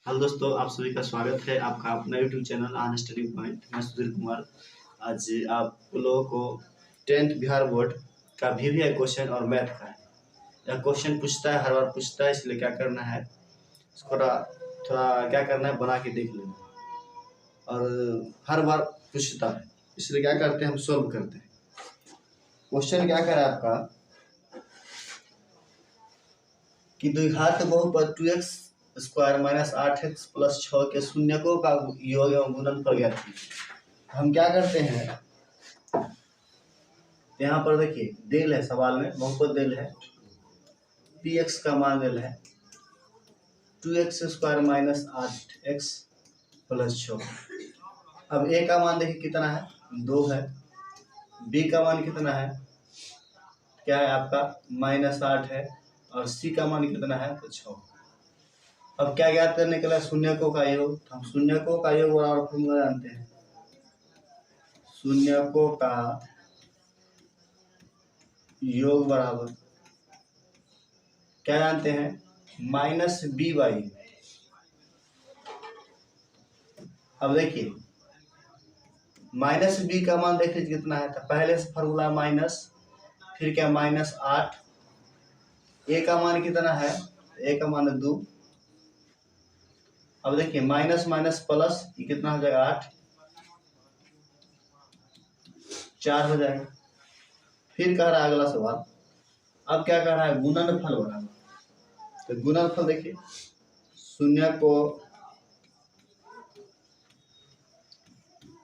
Hello दोस्तों, आप सभी का स्वागत है आपका अपना YouTube channel on study point. मैं सुधीर कुमार। आज आप लोगों को 10th बिहार बोर्ड का VVI क्वेश्चन और मैथ का है। यह क्वेश्चन पूछता है, हर बार पूछता है, इसलिए क्या करना है, थोड़ा थोड़ा क्या करना है, बना के देख लेना। और हर बार पूछता है, इसलिए क्या करते हैं, हम सॉल्व करते हैं। क्वेश्चन क्या कर रहा है आपका कि द्विघात बहुपद 2x square minus 8x plus 6 के शून्यकों का योग एवं गुणनफल ज्ञात कीजिए। हम क्या करते हैं, यहाँ पर देखिए देल है, सवाल में बहुपद देल है, px का मान देल है 2x square minus 8x plus 6। अब a का मान देखिए कितना है, 2 है। b का मान कितना है, क्या है आपका -8 है। और c का मान कितना है, तो 6। अब क्या ज्ञात करने के लिए, शून्यकों का योग। तो हम शून्यकों का योग बराबर फॉर्मूला जानते हैं, शून्यकों का योग बराबर क्या जानते हैं, -b/। अब देखिए -b का मान देख लीजिए कितना है, तो पहले से फॉर्मूला माइनस, फिर क्या -8, a का मान कितना है, a का मान 2। अब देखिए माइनस माइनस प्लस, ये कितना हो जाएगा 8, 4 हो जाएगा। फिर कह रहा है अगला सवाल, अब क्या कह रहा है, गुणनफल बराबर। तो गुणनफल देखिए, शून्यकों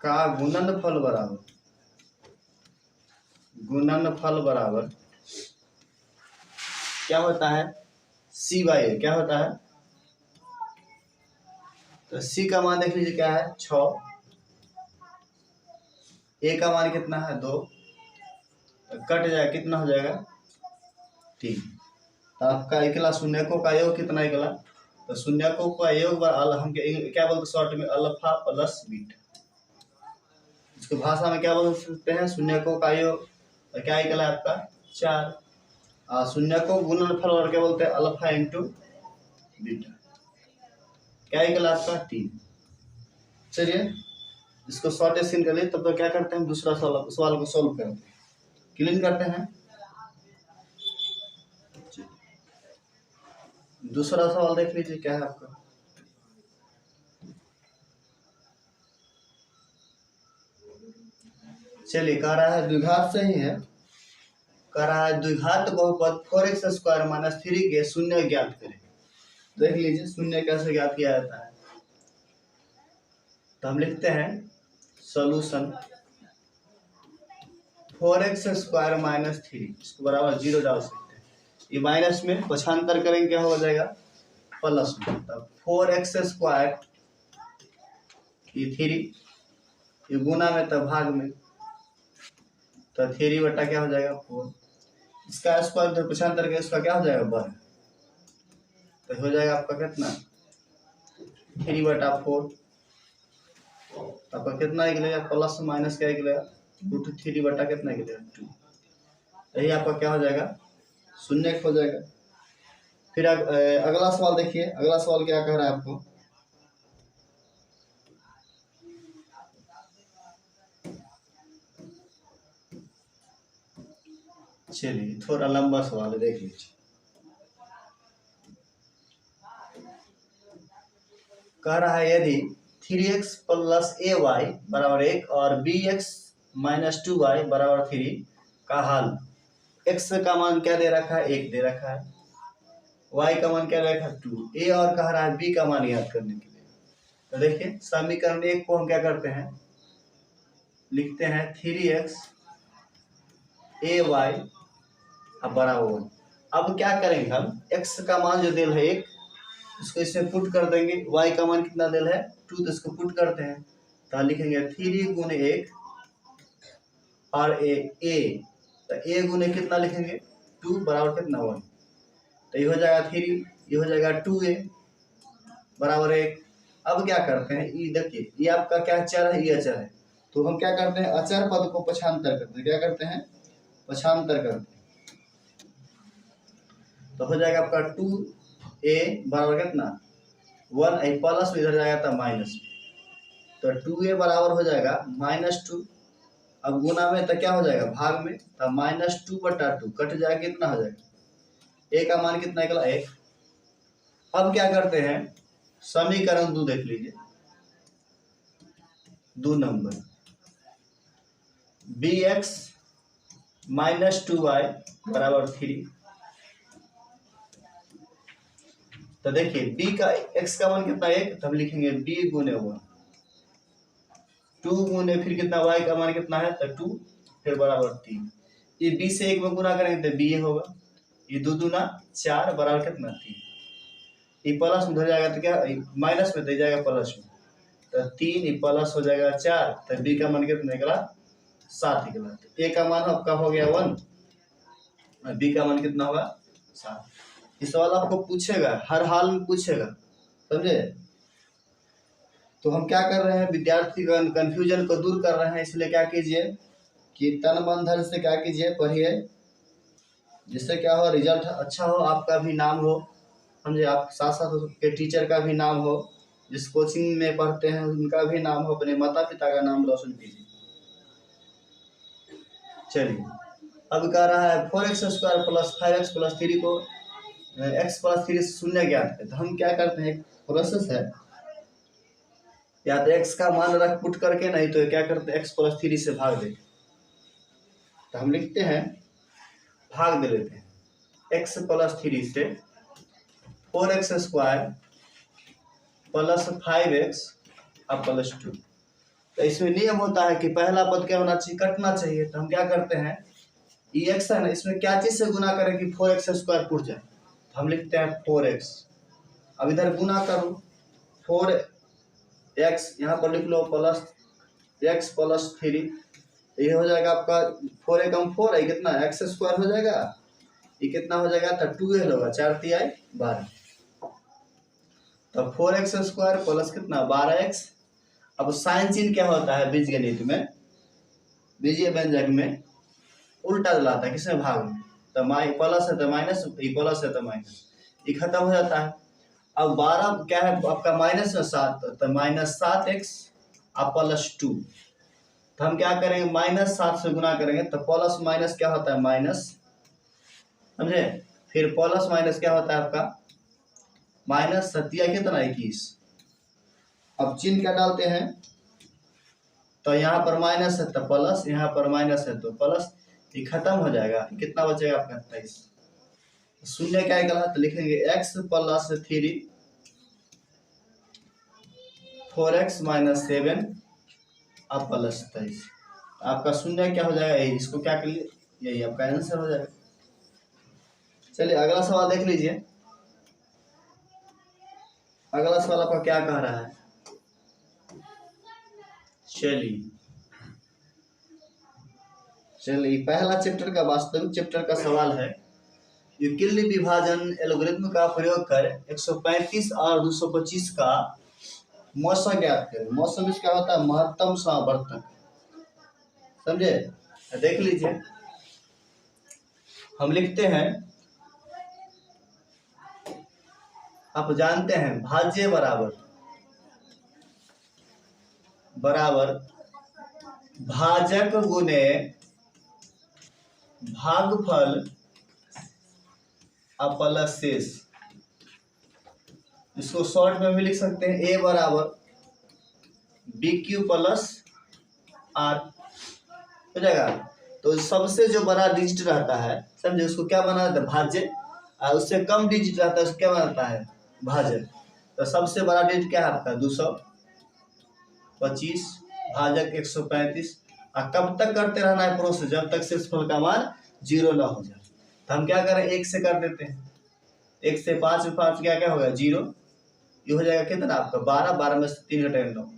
का गुणनफल बराबर क्या होता है, c/a। क्या होता है, तो c का मान देख लीजिए क्या है, 6। a का मान कितना है, 2। तो कट जाएगा, कितना हो जाएगा, 3। तो आपका निकला शून्यकों का योग कितना निकला, तो शून्यकों का योग हम क्या बोलते शॉर्ट में, अल्फा प्लस बीटा। इसको भाषा में क्या बोल सकते हैं, शून्यकों का योग। तो क्या निकला आपका 4। शून्यकों गुणनफल और क्या बोलते हैं, अल्फा इंटू बीटा। क्या निकला आपका 3। चलिए इसको शॉर्ट स्क्रीन कर लिए, तब तो क्या करते हैं, दूसरा सवाल को सोल्व करते हैं, क्लीन करते हैं। दूसरा सवाल देख लीजिए क्या है आपका, चलिए कह रहा है द्विघात से ही है, कह रहा है द्विघात बहुपद 4x स्क्वायर माइनस 3 के शून्य ज्ञात करें। देख लीजिए शून्य कैसे ज्ञात किया जाता है। तो हम लिखते हैं सॉल्यूशन 4x स्क्वायर माइनस 3, इसको बराबर 0 डाल सकते हैं। ये माइनस में पक्षांतर करेंगे, क्या हो जाएगा, प्लस में। तब 4x स्क्वायर, ये 3, ये गुना में तब भाग में, तो 3 बटा क्या हो जाएगा 4। इसका स्क्वायर तो पक्षांतर के, इसका क्या हो जाएगा वर्ग। तो हो जाएगा आपका कितना, 3/4। आपका कितना निकलेगा, प्लस माइनस क्या निकलेगा, √3 बटा कितना निकलेगा 2। यही आपका क्या हो जाएगा, शून्य हो जाएगा। फिर अगला सवाल देखिए, अगला सवाल क्या कह रहा है आपको, चलिए थोड़ा लंबा सवाल है, देख लीजिए। कह रहा है यदि 3x प्लस ay बराबर 1 और bx माइनस 2y बराबर 3 का हल, x का मान क्या दे रखा है, 1 दे रखा है, y का मान क्या दे रखा है 2, a और कह रहा है b का मान याद करने के लिए। तो देखिए समीकरण 1 को हम क्या करते हैं, लिखते हैं 3x ay बराबर 1। अब क्या करेंगे हम, x का मान जो दिल है 1, इसको इसमें पुट कर देंगे। y का मान कितना दिल है 2, तो इसको पुट करते हैं। तो लिखेंगे 3 गुने 1 और a, तो a गुने कितना लिखेंगे 2 बराबर कितना 1। तो ये हो जाएगा 3, ये हो जाएगा 2a बराबर 1। अब क्या करते हैं, ये देखिए ये आपका क्या अचर है, ये अचर है। तो हम क्या करते हैं, अचर पद को पक्षांतर करते हैं। क्या करते हैं, पक्षांतर करते हैं। तो हो जाएगा आपका 2a बराबर कितना 1 प्लस में इधर जाएगा तो माइनस, तो 2a बराबर हो जाएगा -2। अब गुना में तो क्या हो जाएगा, भाग में, तो -2/2 कट जाएगा, कितना हो जाएगा, a का मान कितना निकला 1। अब क्या करते हैं, समीकरण 2 देख लीजिए, 2 नंबर, bx -2y बराबर 3। तो देखिए b का x का मान कितना 1, तो हम लिखेंगे b गुने 1, 2 गुने फिर कितना y का मान कितना है, तो 2 फिर बराबर 3। ये b से 1 में गुना करेंगे तो b होगा, ये 2 दूना 4 बराबर कितना 3। ये प्लस में हो जाएगा तो क्या, माइनस में दे जाएगा प्लस में, तो 3 ये प्लस हो जाएगा 4, तो b का मान कितना निकला 7 निकला। तो a का मान आपका हो गया 1 और b का मान कितना होगा 7। इस सवाल आपको पूछेगा, हर हाल में पूछेगा, समझे। तो हम क्या कर रहे हैं, विद्यार्थी कंफ्यूजन को दूर कर रहे हैं, इसलिए क्या कीजिए कि तन मन धन से क्या कीजिए, पढ़िए, जिससे क्या हो, रिजल्ट अच्छा हो, आपका भी नाम हो, समझे, आप साथ साथ के टीचर का भी नाम हो, जिस कोचिंग में पढ़ते हैं उनका भी नाम हो, अपने माता पिता का नाम रोशन कीजिए। चलिए अब कह रहा है 4x² + 5x + 3 को x + 3 से शून्य ज्ञात है। तो हम क्या करते हैं, प्रोसेस है, या तो x का मान रख पुट करके, नहीं तो क्या करते हैं, x + 3 से भाग देते। तो हम लिखते हैं, भाग दे लेते हैं, x + 3 से 4x² + 5x + 2। तो इसमें नियम होता है कि पहला पद क्या होना चाहिए, कटना चाहिए। तो हम क्या करते हैं, ये x है ना, इसमें क्या चीज से गुना करें कि 4x² पुट जाए, तो हम लिखते हैं 4x। अब इधर गुना करो, 4x यहाँ पर लिख लो प्लस x + 3, ये हो जाएगा आपका 4 एकम 4 है, कितना x² हो जाएगा, ये कितना हो जाएगा, तो 2 होगा, 4 × 12, तो 4x² प्लस कितना 12x। अब साइन चिन्ह क्या होता है बीजगणित में, बीजीय व्यंजक में उल्टा दिलाता है, किसमें, भाग में, तो प्लस है तो माइनस, ये प्लस है तो माइनस, ये खत्म हो जाता है। अब 12 क्या है आपका माइनस में 7, तो -7x + 2। तो हम क्या करेंगे, -7 से गुना करेंगे, तो प्लस माइनस क्या होता है, माइनस, समझे, फिर प्लस माइनस क्या होता है आपका -7 कितना 21। अब चिन्ह क्या डालते हैं, तो यहाँ पर माइनस है तो प्लस, यहाँ पर माइनस है तो प्लस, ये खत्म हो जाएगा, कितना बचेगा आपका 23। शून्य क्या निकला, तो लिखेंगे x + 3 4x - 7 + 23। आपका शून्य क्या हो जाएगा, यही, इसको क्या करिए, यही आपका आंसर हो जाएगा। चलिए अगला सवाल देख लीजिए, अगला सवाल आपका क्या कह रहा है। चलिए पहला चैप्टर का, वास्तविक चैप्टर का सवाल है, यूक्लिड विभाजन एल्गोरिथ्म का प्रयोग कर 135 और 225 का मौसा ज्ञात करें। मौसम इसका होता है महत्तम सावर्तक, समझे। देख लीजिए, हम लिखते हैं, आप जानते हैं भाज्य बराबर भाजक गुने भागफल प्लस शेष। इसको शॉर्ट में भी लिख सकते हैं, a बराबर BQ + R हो जाएगा। तो सबसे जो बड़ा डिजिट रहता है, समझे, उसको क्या बना देता है, भाज्य, और उससे कम डिजिट रहता है उसको क्या बनाता है, भाजक। तो सबसे बड़ा डिजिट क्या है आपका 225, भाजक 135। और कब तक करते रहना है प्रोसेस, जब तक शेषफल का मान 0 ना हो जाए। तो हम क्या करें, 1 से कर देते हैं, 1 से 5 में 5 क्या होगा 0, ये हो जाएगा कितना आपका 12, 12 में से 3 घटाएंगे 9,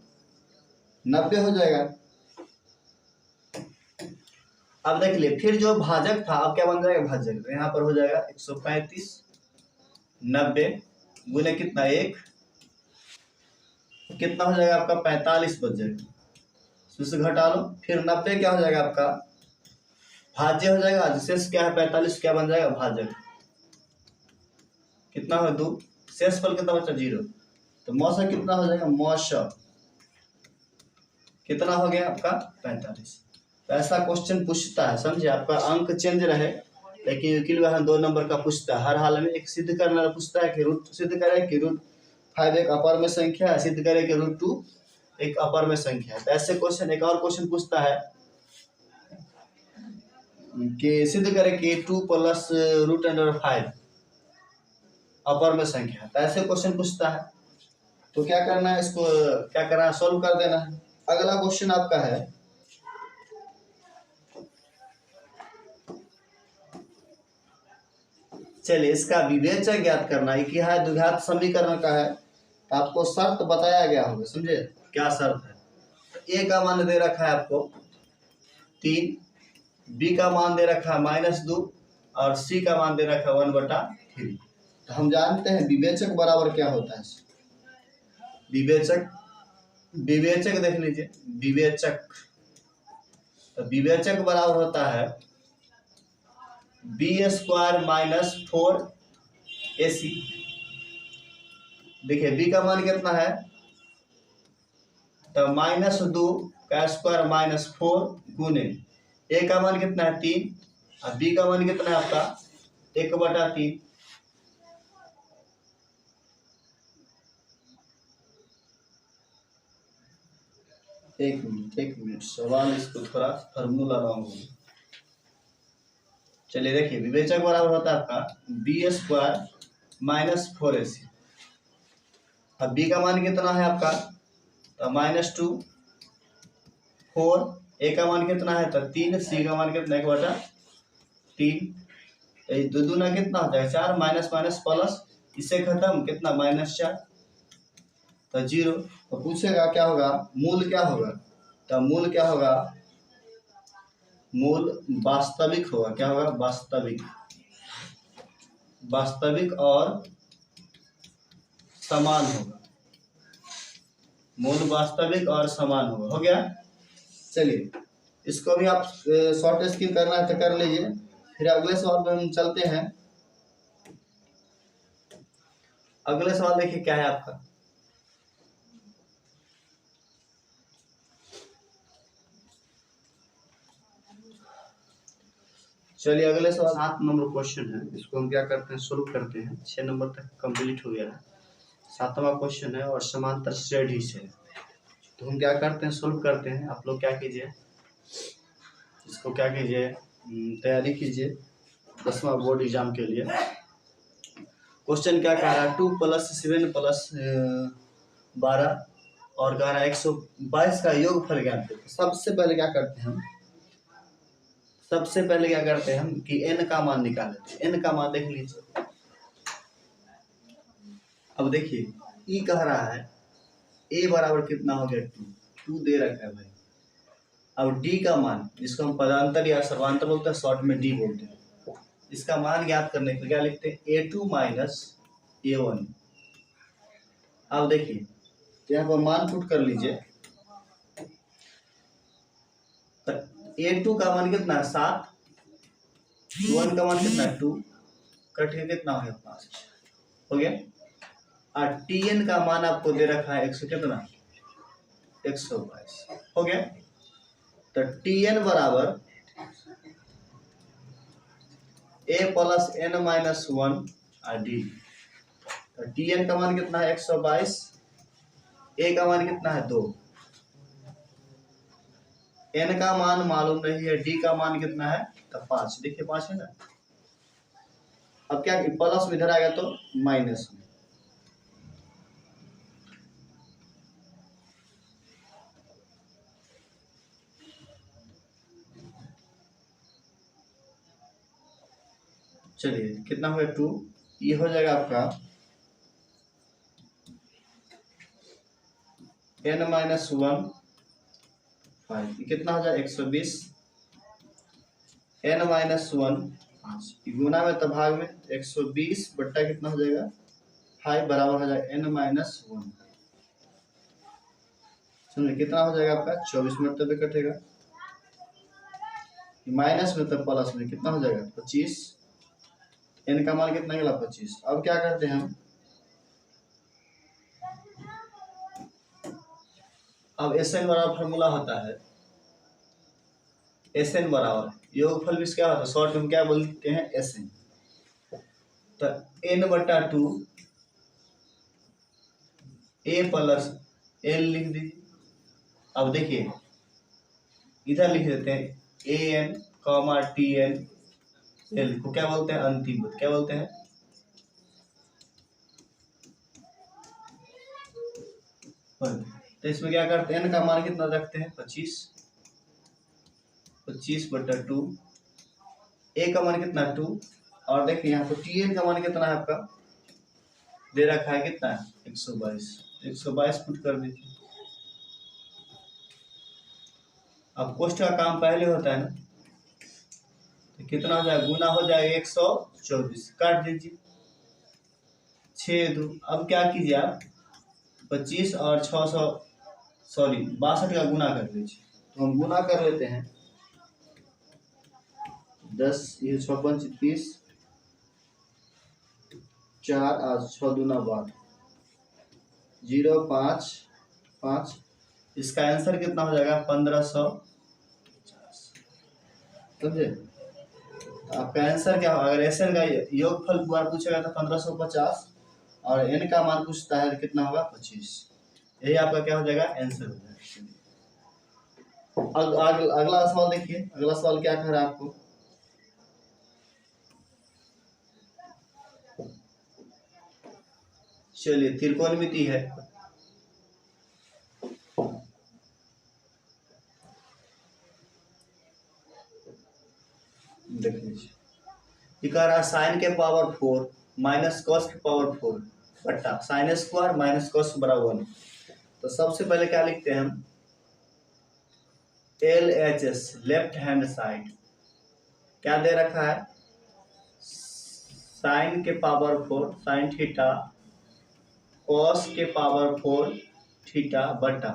90 हो जाएगा। अब देख लिए, फिर जो भाजक था अब क्या बन जाएगा, भाजक, तो यहाँ पर हो जाएगा 135 90 गुने कितना 1, कितना हो जाएगा आपका 45 बच जाएगा, उससे घटा लो, फिर 90 क्या हो जाएगा आपका भाज्य हो जाएगा, शेष क्या है 45, क्या बन जाएगा भाजक, कितना हो 2, शेषफल कितना बचा 0। तो मौसा कितना हो जाएगा, मौसा कितना हो गया आपका 45। तो ऐसा क्वेश्चन पूछता है, समझे, आपका अंक चेंज रहे लेकिन वकील वहाँ 2 नंबर का पूछता है हर हाल में। एक सिद्ध करना पूछता है कि रूट सिद्ध करे कि √5 एक अपर में संख्या है, सिद्ध करे कि √2 एक अपर में संख्या है। तो ऐसे क्वेश्चन एक और क्वेश्चन पूछता है कि सिद्ध करे कि 2 + √5 अपर में संख्या है। तो ऐसे क्वेश्चन पूछता है, तो क्या करना है, इसको क्या करना है, सोल्व कर देना है। अगला क्वेश्चन आपका है, चलिए इसका विवेचक ज्ञात करना है। कि है द्विघात समीकरण का है, तो आपको शर्त बताया गया होगा, समझे क्या शर्त है। तो ए का मान दे रखा है आपको 3, बी का मान दे रखा है -2 और सी का मान दे रखा है 1/3। तो हम जानते हैं विवेचक बराबर क्या होता है। विवेचक देख लीजिए, विवेचक, तो विवेचक बराबर होता है b² - 4ac। देखिए b का मान कितना है, तो -2 का स्क्वायर -4 गुने a का मान कितना है 3 और b का मान कितना है आपका 1/3। एक मिनट सवाल इसको थोड़ा फॉर्मूला रॉन्ग हो। चलिए देखिए, विवेचक बराबर होता है आपका b² - 4ac। अब b का मान कितना है आपका, तो -2, 4, a का मान कितना है तो 3, c का मान कितना 1/3। दो दूना कितना होता है 4, माइनस माइनस प्लस, इससे खत्म कितना -4, तो 0। तो पूछेगा क्या होगा, मूल क्या होगा, तो मूल क्या होगा, मूल वास्तविक होगा। क्या होगा, वास्तविक और समान होगा। मूल वास्तविक और समान होगा। हो गया। चलिए इसको भी आप शॉर्ट स्किप करना है तो कर लीजिए। फिर अगले सवाल पे हम चलते हैं। अगले सवाल देखिए क्या है आपका, चलिए अगले सवाल 7 नंबर क्वेश्चन है। इसको हम क्या करते हैं, सोल्व करते हैं। 6 नंबर तक कंप्लीट हो गया है, 7वां क्वेश्चन है और समांतर श्रेणी से। तो हम क्या करते हैं, सोल्व करते हैं। आप लोग क्या कीजिए, इसको क्या कीजिए, तैयारी कीजिए 10वां बोर्ड एग्जाम के लिए। क्वेश्चन क्या कह रहा है, 2 + 7 + 12 और कह रहा है 122 का योगफल ज्ञात करें। सबसे पहले क्या करते हैं हम, कि n का मान निकाल लेते हैं। n का मान देख लीजिए। अब देखिए e कह रहा है a बराबर कितना हो गया 2 दे रखा है भाई। अब d का मान, जिसको हम पदांतर या सर्वांतर बोलते हैं, शॉर्ट में d बोलते हैं, इसका मान ज्ञात करने के लिए क्या लिखते हैं, a2 - a1। अब देखिए यहाँ पर मान पुट कर लीजिए। a2 का मान कितना है 7, a1 का मान कितना है 2, कट के कितना हो गया 5, हो गया। और tn का मान आपको दे रखा है 122, हो गया। तो tn बराबर a + n - 1 और d। तो tn का मान कितना है 122, a का मान कितना है 2, n का मान मालूम नहीं है, d का मान कितना है तो 5। देखिए 5 है ना। अब क्या प्लस में इधर आ गया तो माइनस में। चलिए कितना हो गया 2, ये हो जाएगा आपका n - 1 5, कितना हो जाए 120, n - 1 5, गुना में तो भाग में 120 बट्टा कितना हो जाएगा 5 बराबर हो जाएगा n - 1। समझे कितना हो जाएगा आपका 24 मतलब पे कटेगा, माइनस में तो प्लस में कितना हो जाएगा 25, n का मान कितना निकला 25। अब क्या करते हैं हम, अब Sn बराबर फार्मूला होता है Sn बराबर योगफल भी क्या होता है, शॉर्ट में क्या बोलते हैं Sn। तो n/2 a प्लस l लिख दीजिए। अब देखिए इधर लिख देते हैं an, tn, l को क्या बोलते हैं, अंतिम पद क्या बोलते हैं, पद। तो इसमें क्या करते हैं, n का मान कितना रखते हैं 25, 25/2, a का मान कितना 2, और देखिए यहाँ पर tn का मान कितना है आपका दे रखा है, कितना है 122, 122 पुट कर दीजिए। अब कोष्ठ का काम पहले होता है ना, तो कितना हो जाएगा, गुना हो जाएगा 124, काट दीजिए 6 अब क्या कीजिए आप 25 और 62 का गुना कर लीजिए। तो हम गुना कर लेते हैं 10 ये 6 5 30, 4 और 6 दूना 12, 0 5 5, इसका आंसर कितना हो जाएगा 1550, समझे। आपका आंसर क्या होगा, अगर Sn का योगफल बार पूछेगा तो 1550 और n का मान पूछता है तो कितना होगा 25। यही आपका क्या हो जाएगा आंसर हो जाएगा। अगला सवाल देखिए, अगला सवाल क्या कह रहा है आपको, चलिए त्रिकोणमिति है, देख लीजिए। ये कह रहा है साइन के पावर 4 माइनस कॉस के पावर 4 बट्टा साइन स्क्वायर माइनस कॉस बराबर 1। तो सबसे पहले क्या लिखते हैं हम, LHS लेफ्ट हैंड साइड क्या दे रखा है, साइन के पावर 4 साइन थीटा कॉस के पावर 4 थीटा बटा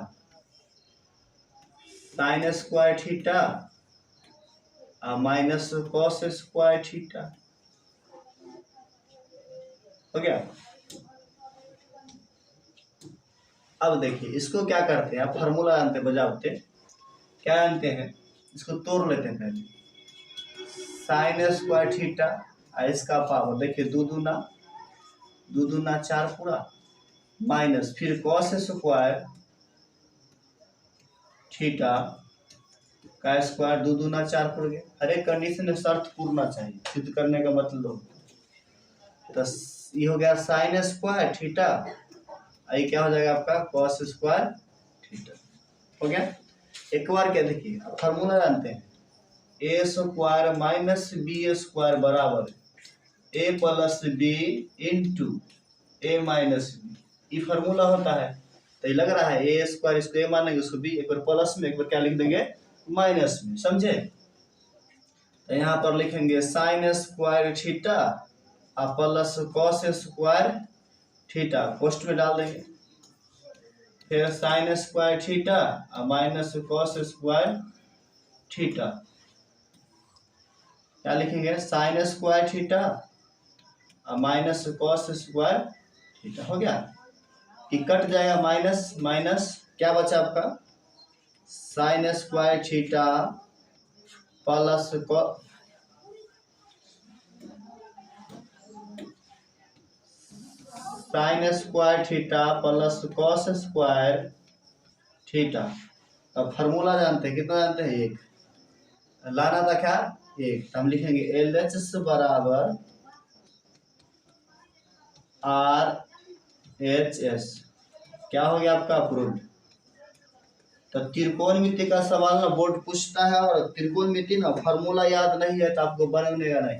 sine square theta minus cos square theta, हो गया। अब देखिए इसको क्या करते हैं, आप फार्मूला जानते बजाते क्या जानते हैं, इसको तोड़ लेते हैं पहले, साइन स्क्वायर थीटा इसका पावर देखिए 2 दूना 4 पूरा माइनस फिर कॉस स्क्वायर थीटा का स्क्वायर 2 दूना 4 पड़ गया। हर एक कंडीशन में शर्त पूरना चाहिए, सिद्ध करने का मतलब। तो ये हो गया साइन स्क्वायर थीटा, ये क्या हो जाएगा आपका कॉस स्क्वायर थीटा, हो गया। एक बार क्या देखिए फार्मूला जानते हैं, ए स्क्वायर माइनस बी स्क्वायर बराबर ए प्लस बी इंटू ए माइनस बी, ये फार्मूला होता है। तो ये लग रहा है ए स्क्वायर, इसको ए मानेंगे उसको बी, एक बार प्लस में एक बार क्या लिख देंगे माइनस में, समझे। तो यहाँ पर लिखेंगे sine square theta plus cos square theta, post में डाल देंगे, फिर sine square theta minus cos square theta, क्या लिखेंगे sine square theta minus cos square theta, हो गया। कि कट जाएगा माइनस माइनस, क्या बचा आपका sine square theta plus sine square theta plus cos square theta. अब फार्मूला जानते हैं, कितना जानते हैं, एक लाना था क्या एक, हम लिखेंगे LHS बराबर RHS, क्या हो गया आपका अप्रूव्ड। तो त्रिकोणमिति का सवाल ना बोर्ड पूछता है, और त्रिकोणमिति ना फार्मूला याद नहीं है तो आपको बनेगा नहीं।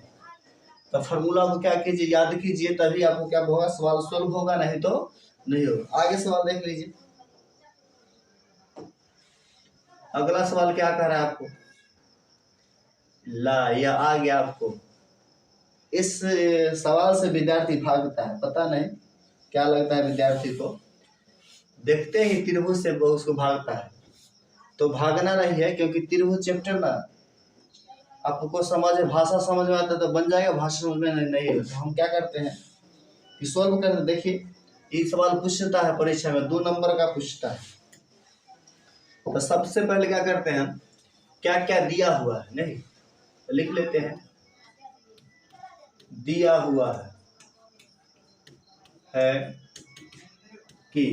तो फार्मूला को क्या कीजिए याद कीजिए, तभी आपको क्या होगा सवाल सॉल्व होगा, नहीं तो नहीं होगा। आगे सवाल देख लीजिए, अगला सवाल क्या कह रहा है आपको, ला या आ गया आपको। इस सवाल से विद्यार्थी भागता है, पता नहीं क्या लगता है विद्यार्थी को, देखते ही त्रिभुज से उसको भागता है। तो भागना नहीं है, क्योंकि त्रिभुज चैप्टर ना आपको समझ भाषा समझ में आता है तो बन जाएगा, भाषा समझ में नहीं है तो हम क्या करते हैं कि सॉल्व करते। देखिए ये सवाल पूछता है परीक्षा में, 2 नंबर का पूछता है, तो सबसे पहले क्या करते हैं हम, क्या क्या दिया हुआ है नहीं तो लिख लेते हैं। दिया हुआ है कि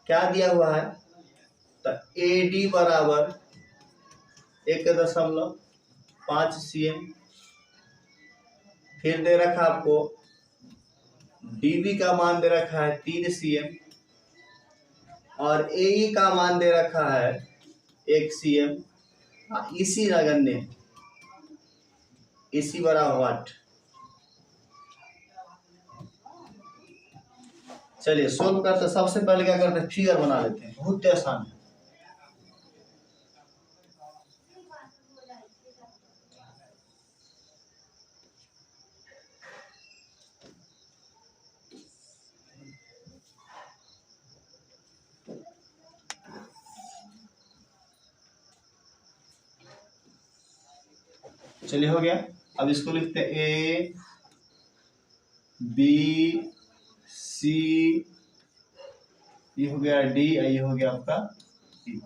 क्या दिया हुआ है, तो AD बराबर 1.5 cm, फिर दे रखा आपको DB का मान दे रखा है 3 cm, और AE का मान दे रखा है 1 cm। इसी नगण्य इसी बराबर वाट। चलिए सोल्व करते, सबसे पहले क्या करते हैं, फिगर बना लेते हैं, बहुत आसान है। चलिए हो गया। अब इसको लिखते हैं A B C, ये हो गया D, ये हो गया आपका E।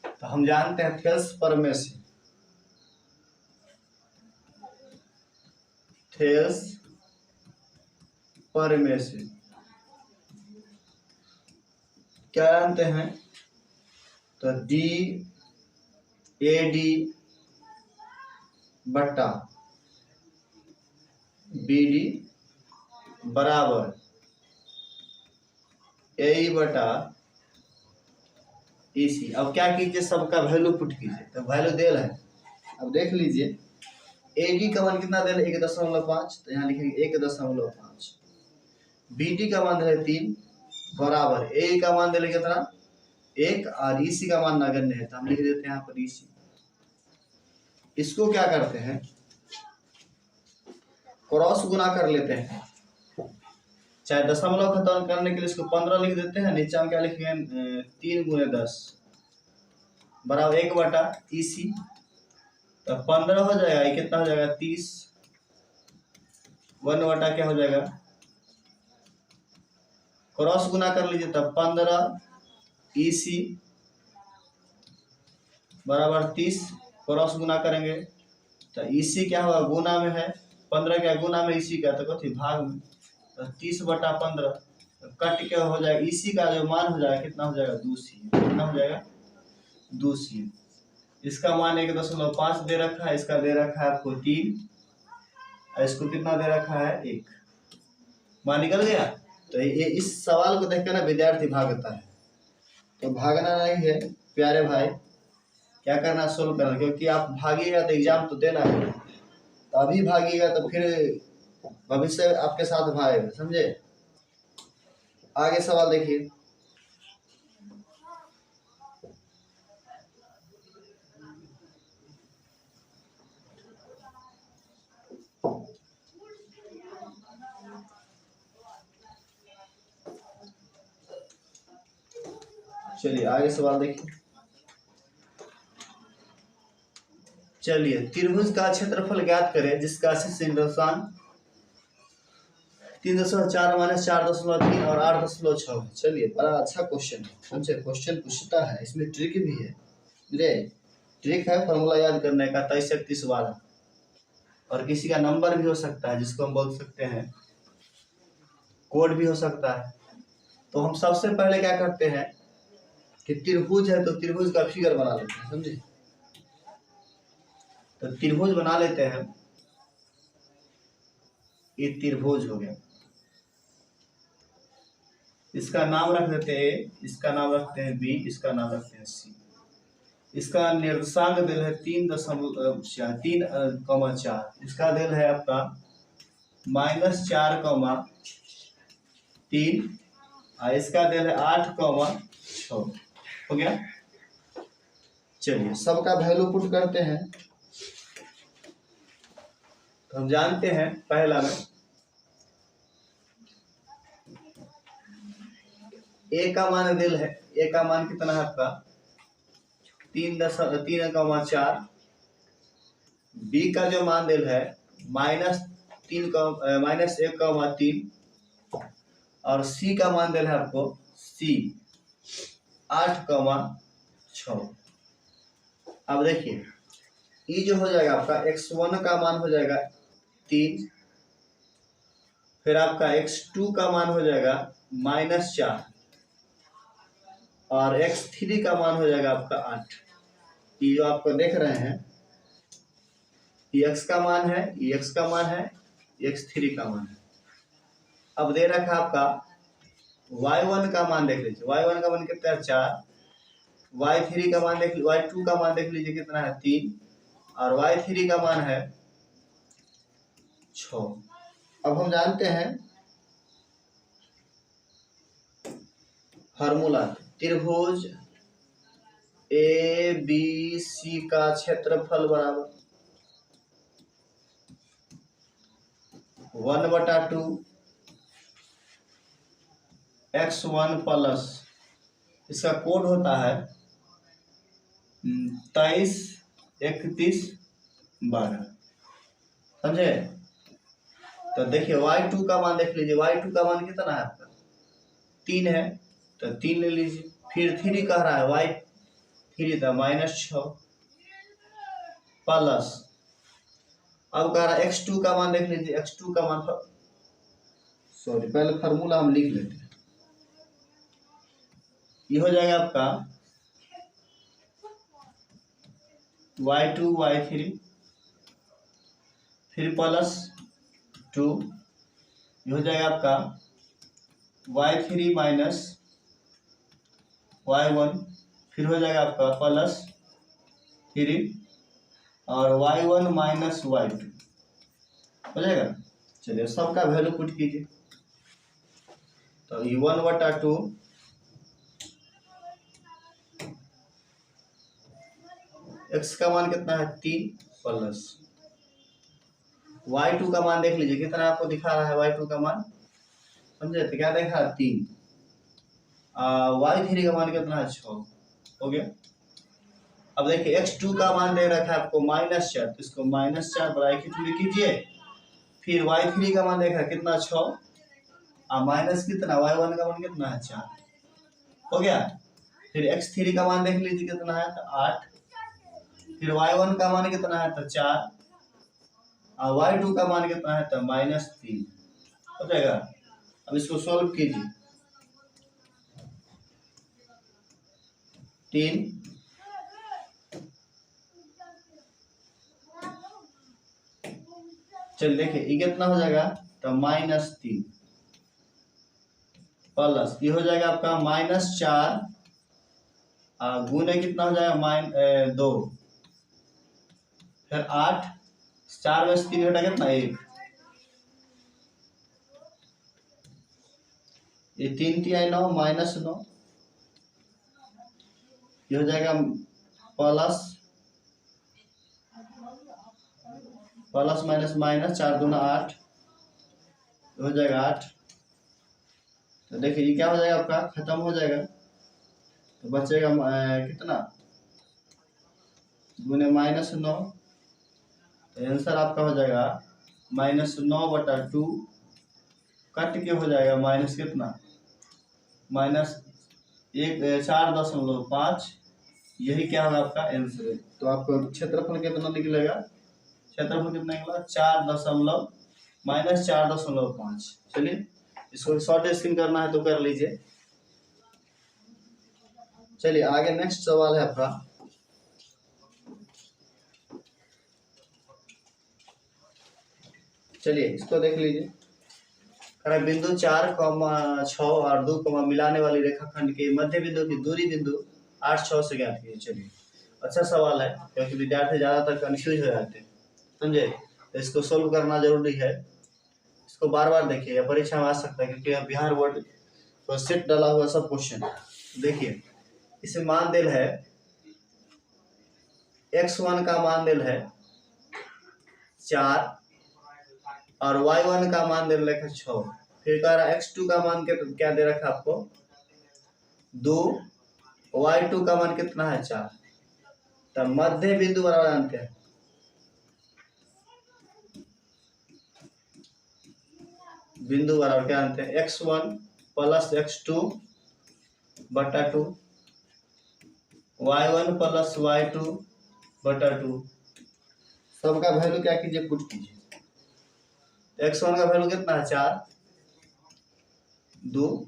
तो हम जानते हैं थेल्स परमेसिव, थेल्स परमेसिव क्या जानते हैं, तो DAD बट्टा BD बराबर AE बटा EC। अब क्या कीजिए, सबका वैल्यू पुट कीजिए, तो वैल्यू दे रहा है। अब देख लीजिए AD का मान कितना दे रहा है, 1.5, तो यहाँ लिखेंगे 1.5। BD का मान दे रहा है 3 बराबर AE का मान दे रहा है कितना 1, और EC का मान नगण्य है, तो हम लिख देते हैं यहाँ पर EC। इसको क्या करते हैं, क्रॉस गुना कर लेते हैं, चाहे दशमलव खत्म करने के लिए इसको 15 लिख देते हैं, नीचे हम क्या लिखेंगे 3 गुणे 10 बराबर 1 बटा EC। तो 15 हो जाएगा, ये कितना हो जाएगा 30, 1 बटा क्या हो जाएगा, क्रॉस गुना कर लीजिए, तब 15 EC बराबर 30, क्रॉस गुना करेंगे तो EC क्या होगा, गुना में है 15 क्या गुना में EC का, तो कथी भाग में, तो 30 बटा 15, तो कट क्या हो जाएगा, EC का जो मान हो जाएगा कितना हो जाएगा 2 cm, कितना हो जाएगा 2 cm। इसका मान 1.5 दे रखा है, इसका दे रखा है आपको 3, और इसको कितना दे रखा है 1, मान निकल गया। तो ये इस सवाल को देखकर ना विद्यार्थी भागता है, तो भागना नहीं है प्यारे भाई, क्या करना सोल्व करना, क्योंकि आप भागिएगा तो एग्जाम तो देना है, तो अभी भागिएगा तो फिर भविष्य आपके साथ भागेगा, समझे। आगे सवाल देखिए, चलिए आगे सवाल देखिए। चलिए त्रिभुज का क्षेत्रफल ज्ञात करें जिसका शीर्षांक 3.4 माइनस 4.3 और 8.6 है। चलिए बड़ा अच्छा क्वेश्चन है, समझे, क्वेश्चन पूछता है, इसमें ट्रिक भी है, ट्रिक है फॉर्मूला याद करने का 23 वाला, और किसी का नंबर भी हो सकता है जिसको हम बोल सकते हैं कोड भी हो सकता है। तो हम सबसे पहले क्या करते हैं कि त्रिभुज है तो त्रिभुज का फिगर बना लेते हैं, समझे। तो त्रिभुज बना लेते हैं, ये त्रिभुज हो गया, इसका नाम रख देते हैं A, इसका नाम रखते हैं B, इसका नाम रखते हैं C। इसका निर्देशांक दिल है 3.4, इसका दिल है आपका -4,3, और इसका दिल है 8,6, हो गया। चलिए सबका वैल्यू पुट करते हैं, तो हम जानते हैं पहला में A का मान दिल है, A का मान कितना है आपका 3.4, B का जो मान दिल है -1,3, और C का मान दिल है आपको C 8,6। अब देखिए ये जो हो जाएगा आपका x1 का मान हो जाएगा 3, फिर आपका x2 का मान हो जाएगा -4 और x3 का मान हो जाएगा आपका 8। ये जो आपको देख रहे हैं ये x का मान है, ये x का मान है, ये x3 का मान है। अब दे रखा आपका y1 का मान देख लीजिए, y1 का मान कितना है 4, y3 का मान देख लीजिए, y2 का मान देख लीजिए कितना है 3 और y3 का मान है 6। अब हम जानते हैं फार्मूला, त्रिभुज ABC का क्षेत्रफल बराबर 1/2 x1 प्लस इसका कोड होता है 23, 31, 12। समझे? तो देखिए y2 का मान देख लीजिए, y2 का मान कितना है आपका 3 है तो 3 ले लीजिए, फिर 3 कह रहा है y3 था -6 प्लस अब कह रहा है x2 का मान देख लीजिए, x2 का मान सॉरी पहले फार्मूला हम लिख लेते हैं। ये हो जाएगा आपका y2 y3 फिर प्लस 2, ये हो जाएगा आपका y3 माइनस y1 फिर हो जाएगा आपका प्लस 3 और y1 माइनस y2 हो जाएगा। चलिए सबका वैल्यू पुट कीजिए, तो ये 1/2 x का मान कितना है 3 प्लस y2 का मान देख लीजिए कितना आपको दिखा रहा है y2 का मान, समझे? तो क्या देखा 3, y3 का मान कितना है 6 हो गया। अब देखिए x2 का मान दे रखा है आपको -4, तो इसको -4 ब्रैकेट में कीजिए, फिर y3 का मान देखा कितना 6 और माइनस कितना y1 का मान कितना है 4 हो गया। फिर x3 का मान देख लीजिए कितना है तो 8, फिर y1 का मान कितना है तो 4 और y2 का मान कितना है तो -3 हो जाएगा। अब इसको सॉल्व कीजिए, 3 चल देखिए ये कितना हो जाएगा तो -3 प्लस ये हो जाएगा आपका -4 गुने कितना हो जाएगा 2, फिर 8, 4 में से 3 घटा कितना 1, ये 3 3 9 -9, ये हो जाएगा प्लस माइनस माइनस 4 दूना 8 हो जाएगा 8। तो देखिए ये क्या हो जाएगा आपका खत्म हो जाएगा, तो बचेगा कितना गुने -9, तो आंसर आपका हो जाएगा -9/2 कट के हो जाएगा माइनस कितना -4.5। यही क्या होगा आपका आंसर। तो आपको क्षेत्रफल कितना निकलेगा, क्षेत्रफल कितना निकला 4.5। चलिए इसको शॉर्ट स्क्रीन करना है तो कर लीजिए। चलिए आगे नेक्स्ट सवाल है आपका, चलिए इसको देख लीजिए। बिंदु 4, 6 और 2 मिलाने वाली रेखाखंड के मध्य बिंदु की दूरी बिंदु 8, 6 से ज्ञात कीजिए। चलिए अच्छा सवाल है क्योंकि विद्यार्थी ज्यादातर कंफ्यूज हो जाते हैं, समझे? तो इसको सोल्व करना जरूरी है, इसको बार बार देखिए, परीक्षा में आ सकता है क्योंकि बिहार बोर्ड तो सेट डाला हुआ सब क्वेश्चन। देखिए इसे मान दिल है x1 का मान दिल है 4 और y1 का मान दे रखा 6, फिर कह रहा x2 का मान क्या दे रखा आपको 2, y2 का मान कितना है 4। तब मध्य बिंदु बराबर जानते हैं, बिंदु बराबर क्या जानते हैं x1 plus x2/2 y1 plus y2 बटा 2, सबका वैल्यू क्या कीजिए, पुट कीजिए। x1 का वैल्यू कितना है 4, 2,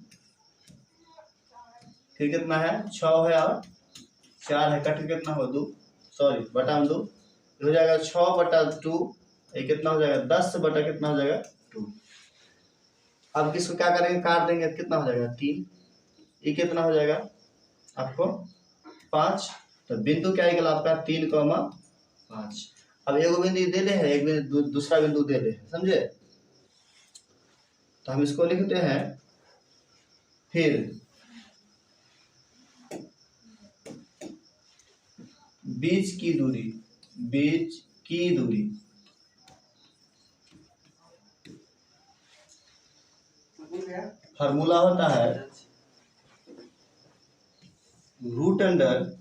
फिर कितना है 6 है और 4 है, कट कितना हो 2, सॉरी बटा में 2 हो जाएगा 6 बटा 2, ये कितना हो जाएगा 10 बटा कितना हो जाएगा 2। अब किसको क्या करेंगे, काट देंगे, कितना हो जाएगा 3, ये कितना हो जाएगा आपको 5। तो बिंदु क्या निकला आपका 3,5। अब एक बिंदु दे दे है, एक बिंदु दूसरा बिंदु दे दे, समझे। तो हम इसको लिखते हैं, फिर बीच की दूरी, बीच की दूरी फार्मूला होता है रूट अंडर,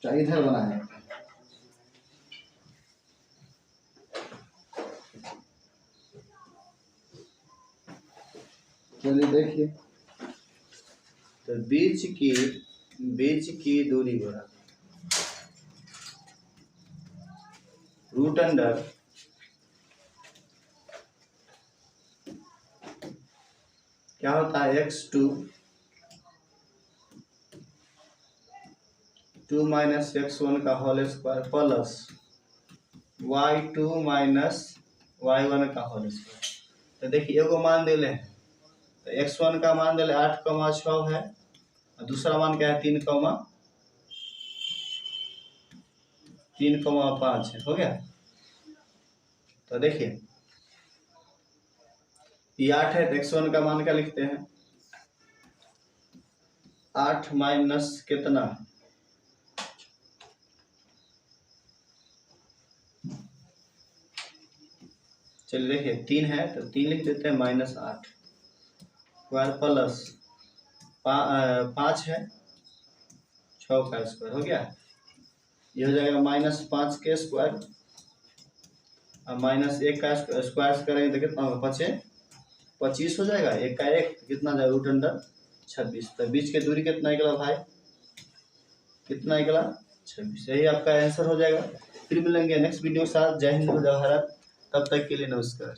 इधर बना है, चलिए देखिए, तो बीच की दूरी बराबर रूट अंडर क्या होता है x2 2 माइनस x1 का whole square plus y2 minus y1 का होल स्क्वायर। तो देखिए एगो मान दे ले, तो x1 का मान दे ले 8,6 है, और दूसरा मान क्या है 3,5 है, हो गया। तो देखिए ये 8 है, तो x1 का मान क्या लिखते हैं 8 माइनस कितना, चलिए देखिए 3 है तो 3 लिख देते हैं माइनस 8 स्क्वायर प्लस 5 है 6 का स्क्वायर, हो गया। ये हो जाएगा -5 के स्क्वायर, और -1 का स्क्वायर करेंगे तो कितना होगा 25 हो जाएगा, 1 का 1 कितना जाएगा रूट अंडर 26। तो बीच की दूरी कितना निकला भाई, कितना निकला 26। यही आपका आंसर हो जाएगा। फिर मिलेंगे नेक्स्ट वीडियो के साथ। जय हिंद, जय भारत, तब तक के लिए नमस्कार।